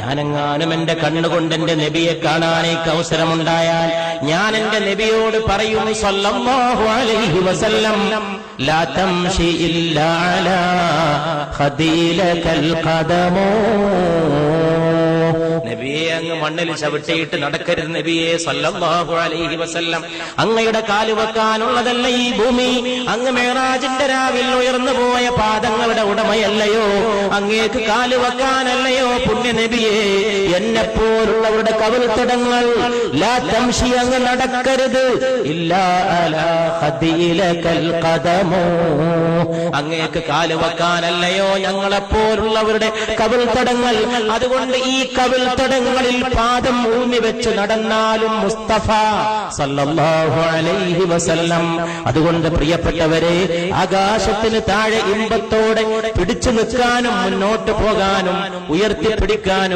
ഞാനെങ്ങാനും എന്റെ കണ്ണുകൊണ്ട് എന്റെ നബിയെ കാണാനേക്ക് അവസരമുണ്ടായാൽ ഞാൻ എന്റെ നബിയോട് പറയും സല്ലല്ലാഹു അലൈഹി വസല്ലം, ലാ തംശി ഇല്ലാ അലാ ഖദീലകൽ ഖദമോ. നബിയെ, അങ്ങ് മണ്ണിൽ ചവിട്ടിയിട്ട് നടക്കരുത് നബിയെ സല്ലല്ലാഹു അലൈഹി വസല്ലം. അങ്ങയുടെ കാല് വെക്കാനുള്ളതല്ല ഈ ഭൂമി. അങ്ങ് മേറാജിന്റെ രാവിൽ ഉയർന്നു പോയ പാദങ്ങളുടെ ഉടമയല്ലയോ? അങ്ങേക്ക് കാല് വെക്കാനല്ലയോ പുണ്യ നബിയെ? എന്നെപ്പോലുള്ളവരുടെ കവിൾത്തടങ്ങൾ ലാ തംശി, അങ്ങ് നടക്കരുത്, ഇല്ലാ അലാ ഖദീലകൽ ഖദമോ. അങ്ങേക്ക് കാല് വെക്കാനല്ലയോ ഞങ്ങളെപ്പോലുള്ളവരുടെ കവിൾത്തടങ്ങൾ? അതുകൊണ്ട് ഈ കവിൾത്തടങ്ങളിൽ പാദം ഊന്നി വെച്ച് നടന്നാലും മുസ്തഫ സല്ലല്ലാഹു അലൈഹി വസല്ലം. അതുകൊണ്ട് പ്രിയപ്പെട്ടവരെ, ആകാശത്തിന് താഴെ ഇമ്പത്തോടെ പിടിച്ചു നിൽക്കാനും മുന്നോട്ട് പോകാനും ഉയർത്തിപ്പിടിക്കാനും